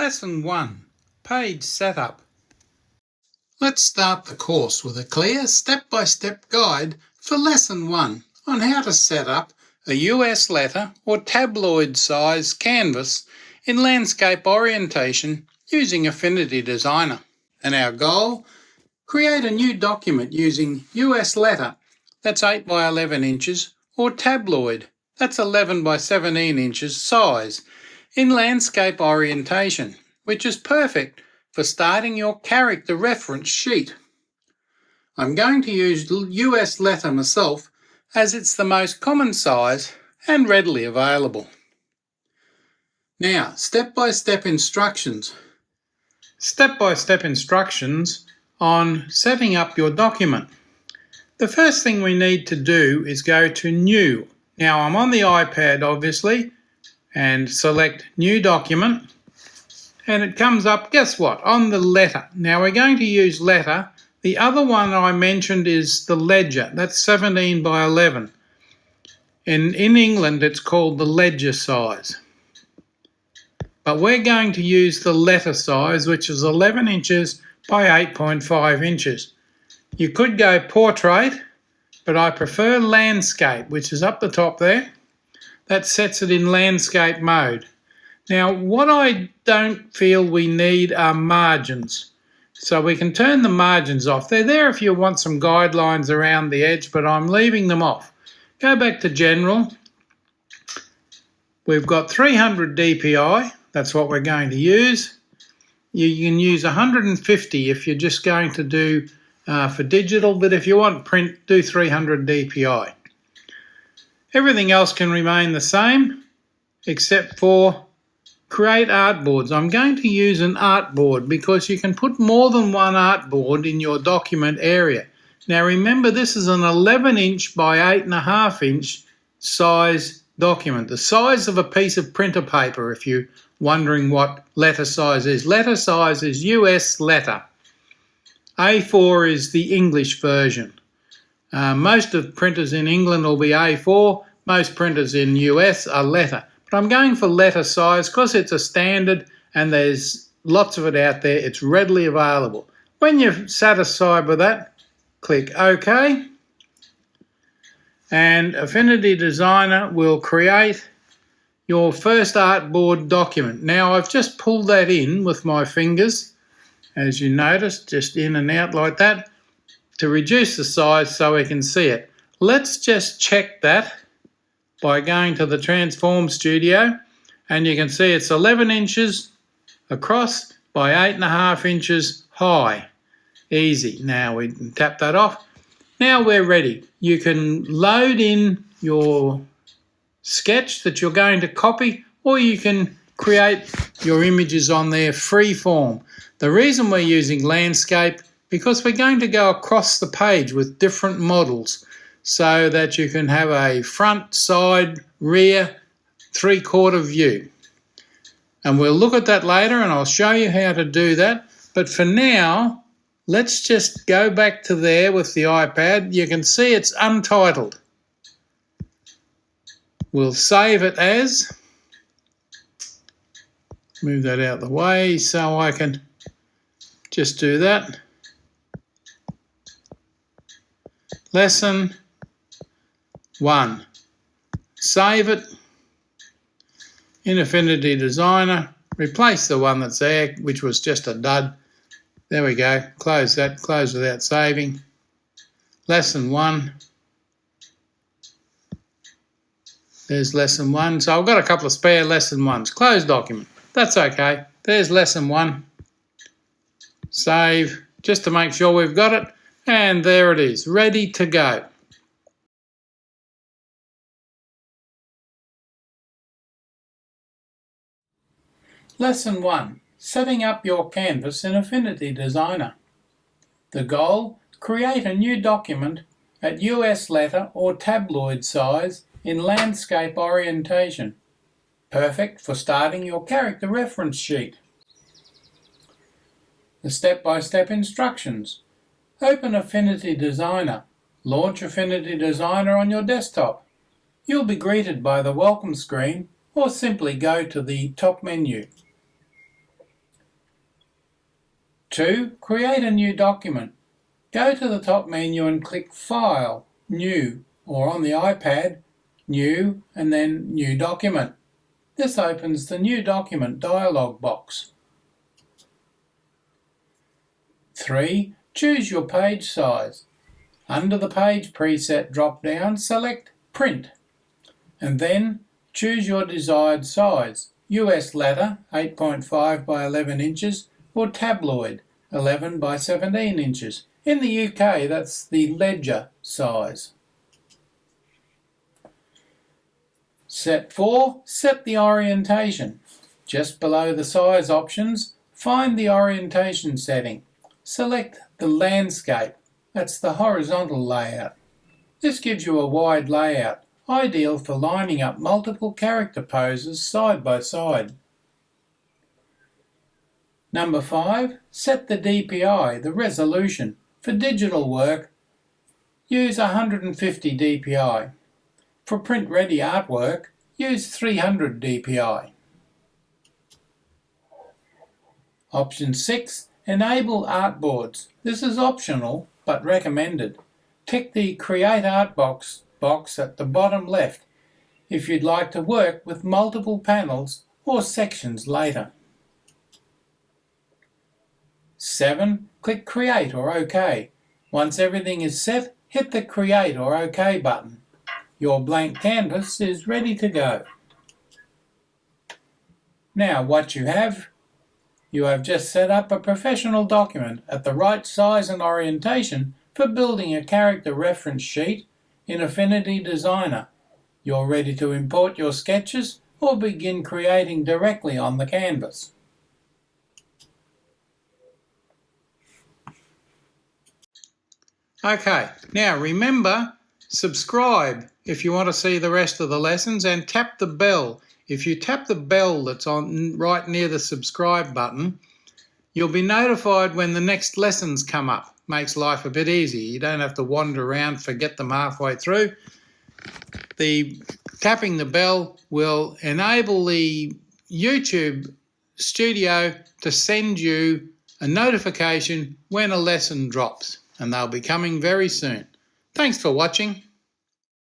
Lesson 1. Page Setup. Let's start the course with a clear step-by-step guide for Lesson 1 on how to set up a US letter or tabloid size canvas in landscape orientation using Affinity Designer. And our goal? Create a new document using US letter, that's 8 by 11 inches, or tabloid, that's 11 by 17 inches size, in landscape orientation, which is perfect for starting your character reference sheet. I'm going to use US letter myself as it's the most common size and readily available. Now, step-by-step instructions. Step-by-step instructions on setting up your document. The first thing we need to do is go to New. Now, I'm on the iPad, obviously, and select New Document, and it comes up, guess what, on the letter. Now we're going to use letter. The other one I mentioned is the ledger, that's 17 by 11. In England it's called the ledger size. But we're going to use the letter size, which is 11 inches by 8.5 inches. You could go portrait, but I prefer landscape, which is up the top there. That sets it in landscape mode. Now, what I don't feel we need are margins. So we can turn the margins off. They're there if you want some guidelines around the edge, but I'm leaving them off. Go back to General. We've got 300 DPI. That's what we're going to use. You can use 150 if you're just going to do for digital, but if you want print, do 300 DPI. Everything else can remain the same except for create artboards. I'm going to use an artboard because you can put more than one artboard in your document area. Now remember, this is an 11 inch by 8.5 inch size document, the size of a piece of printer paper if you're wondering what letter size is. Letter size is US letter. A4 is the English version. Most of printers in England will be A4, most printers in US are letter. But I'm going for letter size because it's a standard and there's lots of it out there. It's readily available. When you're satisfied with that, click OK. And Affinity Designer will create your first artboard document. Now I've just pulled that in with my fingers, as you notice, just in and out like that, to reduce the size so we can see it. Let's just check that by going to the Transform Studio, and you can see it's 11 inches across by 8.5 inches high. Easy. Now we can tap that off. Now we're ready. You can load in your sketch that you're going to copy, or you can create your images on there free form. The reason we're using landscape because we're going to go across the page with different models so that you can have a front, side, rear, three-quarter view. And we'll look at that later and I'll show you how to do that. But for now, let's just go back to there with the iPad. You can see it's untitled. We'll save it as, move that out of the way so I can just do that. Lesson 1. Save it in Affinity Designer. Replace the one that's there, which was just a dud. There we go. Close that. Close without saving. Lesson 1. There's lesson 1. So I've got a couple of spare lesson 1s. Close document. That's okay. There's lesson 1. Save, just to make sure we've got it. And there it is, ready to go. Lesson 1. Setting up your canvas in Affinity Designer. The goal? Create a new document at US letter or tabloid size in landscape orientation. Perfect for starting your character reference sheet. The step-by-step instructions. Open Affinity Designer. Launch Affinity Designer on your desktop. You'll be greeted by the welcome screen or simply go to the top menu. 2. Create a new document. Go to the top menu and click File, New, or on the iPad, New and then New Document. This opens the New Document dialog box. 3. Choose your page size. Under the Page Preset drop-down, select Print, and then choose your desired size, US letter 8.5 by 11 inches or tabloid 11 by 17 inches. In the UK, that's the ledger size. Set 4. Set the orientation. Just below the size options, find the orientation setting. Select the landscape. That's the horizontal layout. This gives you a wide layout, ideal for lining up multiple character poses side by side. Number 5. Set the DPI, the resolution. For digital work, use 150 DPI. For print-ready artwork, use 300 DPI. Option 6. Enable artboards. This is optional but recommended. Tick the Create Art box at the bottom left if you'd like to work with multiple panels or sections later. 7. Click Create or OK. Once everything is set, hit the Create or OK button. Your blank canvas is ready to go. Now what you have just set up a professional document at the right size and orientation for building a character reference sheet in Affinity Designer. You're ready to import your sketches or begin creating directly on the canvas. Okay, now remember, subscribe if you want to see the rest of the lessons, and tap the bell. If you tap the bell that's on right near the subscribe button, you'll be notified when the next lessons come up. Makes life a bit easier. You don't have to wander around, forget them halfway through. Tapping the bell will enable the YouTube Studio to send you a notification when a lesson drops, and they'll be coming very soon. Thanks for watching.